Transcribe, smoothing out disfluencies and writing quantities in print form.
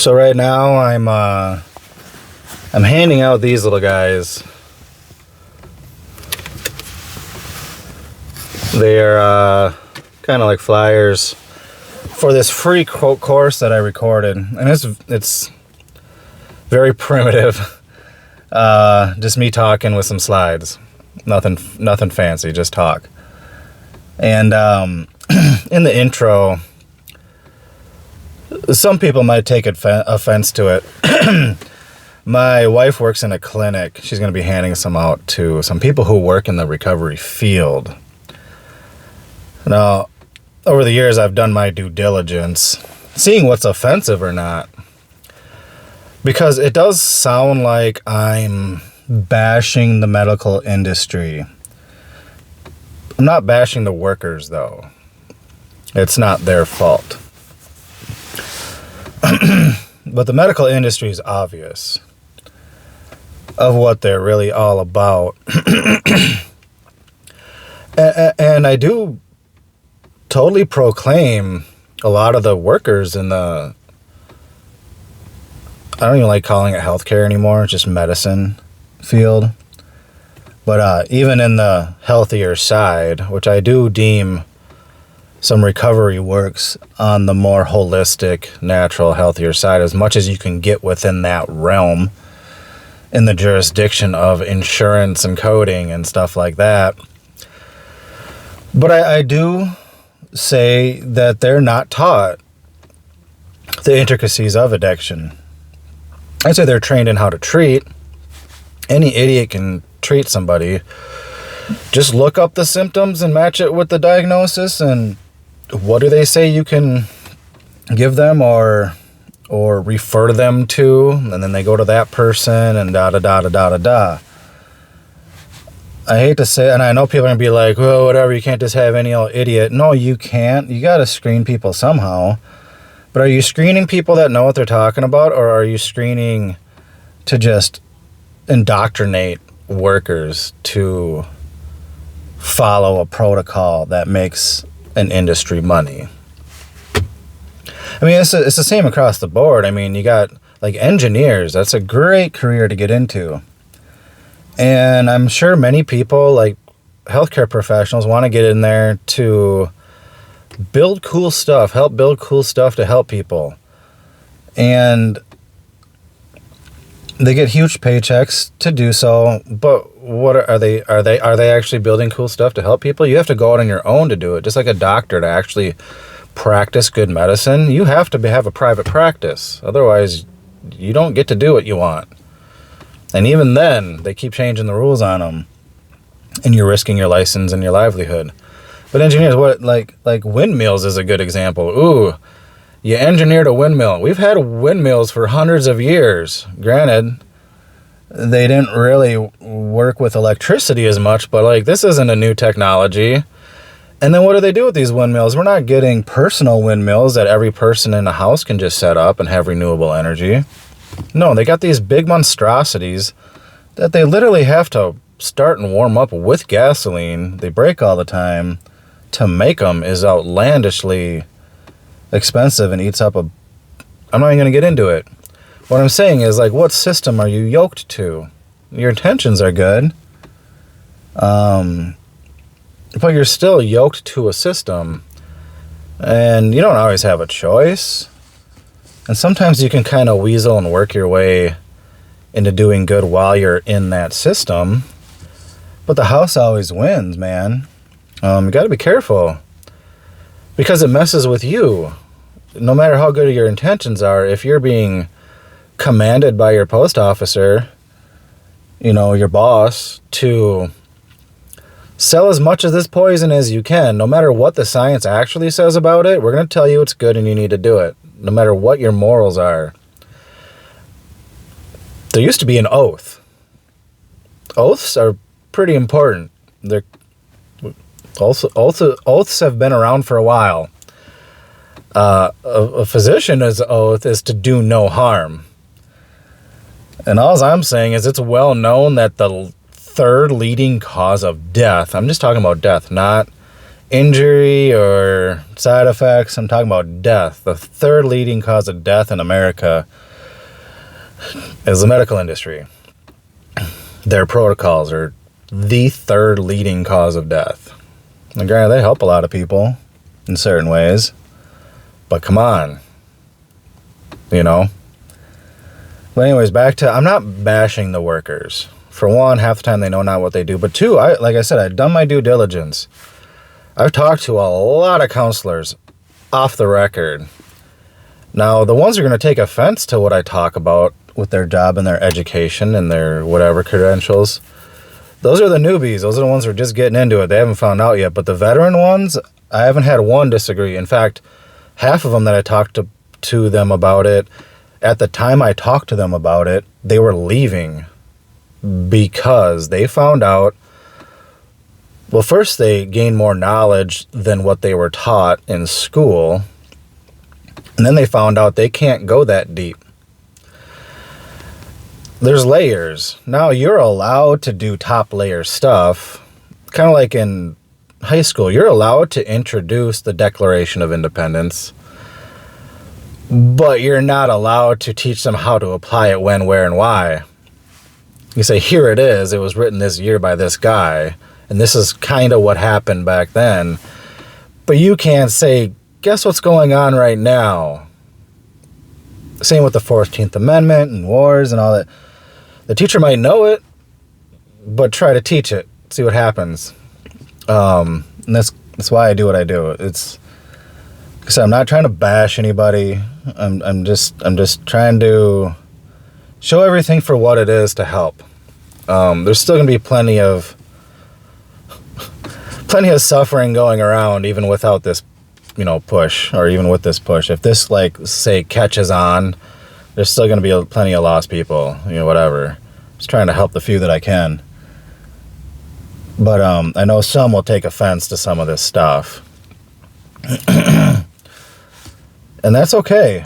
So right now I'm handing out these little guys. They are kind of like flyers for this free course that I recorded, and it's very primitive. Just me talking with some slides. Nothing fancy, just talk. And in the intro, some people might take offense to it. My wife works in a clinic. She's going to be handing some out to some people who work in the recovery field. Now, over the years, I've done my due diligence, seeing what's offensive or not. Because it does sound like I'm bashing the medical industry. I'm not bashing the workers, though. It's not their fault. But the medical industry is obvious of what they're really all about. And I do totally proclaim a lot of the workers in the, I don't even like calling it healthcare anymore, just medicine field. But even in the healthier side, which I do deem some recovery works on the more holistic, natural, healthier side, as much as you can get within that realm in the jurisdiction of insurance and coding and stuff like that. But I do say that they're not taught the intricacies of addiction. I'd say they're trained in how to treat. Any idiot can treat somebody. Just look up the symptoms and match it with the diagnosis, and what do they say you can give them or refer them to, and then they go to that person and da-da-da-da-da-da-da. I hate to say, and I know people are going to be like, well, whatever, you can't just have any old idiot. No, you can't. You got to screen people somehow. But are you screening people that know what they're talking about, or are you screening to just indoctrinate workers to follow a protocol that makes an industry money? I mean, it's the same across the board. I mean, you got like engineers. That's a great career to get into. And I'm sure many people, like healthcare professionals, want to get in there to build cool stuff, help build cool stuff to help people. And they get huge paychecks to do so, but what are they actually building cool stuff to help people? You have to go out on your own to do it. Just like a doctor, to actually practice good medicine, you have to have a private practice. Otherwise, you don't get to do what you want. And even then, they keep changing the rules on them, and you're risking your license and your livelihood. But engineers, like windmills is a good example. Ooh, you engineered a windmill. We've had windmills for hundreds of years. Granted, they didn't really work with electricity as much, but like, this isn't a new technology. And then what do they do with these windmills? We're not getting personal windmills that every person in the house can just set up and have renewable energy. No, they got these big monstrosities that they literally have to start and warm up with gasoline. They break all the time. To make them is outlandishly expensive and eats up I'm not even going to get into it. What I'm saying is, like, what system are you yoked to? Your intentions are good, but you're still yoked to a system, and you don't always have a choice. And sometimes you can kind of weasel and work your way into doing good while you're in that system. But the house always wins, man. You got to be careful, because it messes with you. No matter how good your intentions are, if you're being commanded by your post officer, your boss, to sell as much of this poison as you can, no matter what the science actually says about it, we're going to tell you it's good and you need to do it, no matter what your morals are. There used to be an oath. Oaths are pretty important. Oaths have been around for a while. A physician's oath is to do no harm. And all I'm saying is, it's well known that the third leading cause of death, I'm just talking about death, not injury or side effects. I'm talking about death. The third leading cause of death in America is the medical industry. Their protocols are the third leading cause of death. And granted, they help a lot of people in certain ways, but come on, you know. But anyways, back to, I'm not bashing the workers. For one, half the time they know not what they do. But two, like I said, I've done my due diligence. I've talked to a lot of counselors off the record. Now, the ones who are going to take offense to what I talk about with their job and their education and their whatever credentials, those are the newbies. Those are the ones who are just getting into it. They haven't found out yet. But the veteran ones, I haven't had one disagree. In fact, half of them that I talked to them about it, at the time I talked to them about it, they were leaving because they found out, well, first they gained more knowledge than what they were taught in school, and then they found out they can't go that deep. There's layers. Now you're allowed to do top layer stuff, kind of like in high school. You're allowed to introduce the Declaration of Independence, but you're not allowed to teach them how to apply it, when, where, and why. You say, here it is. It was written this year by this guy, and this is kind of what happened back then. But you can't say, guess what's going on right now? Same with the 14th Amendment and wars and all that. The teacher might know it, but try to teach it. See what happens. And that's why I do what I do. It's, like I said, I'm not trying to bash anybody. I'm just trying to show everything for what it is to help. There's still gonna be plenty of suffering going around, even without this, push, or even with this push. If this, say, catches on, there's still gonna be plenty of lost people. Whatever. Just trying to help the few that I can. But I know some will take offense to some of this stuff. And that's okay.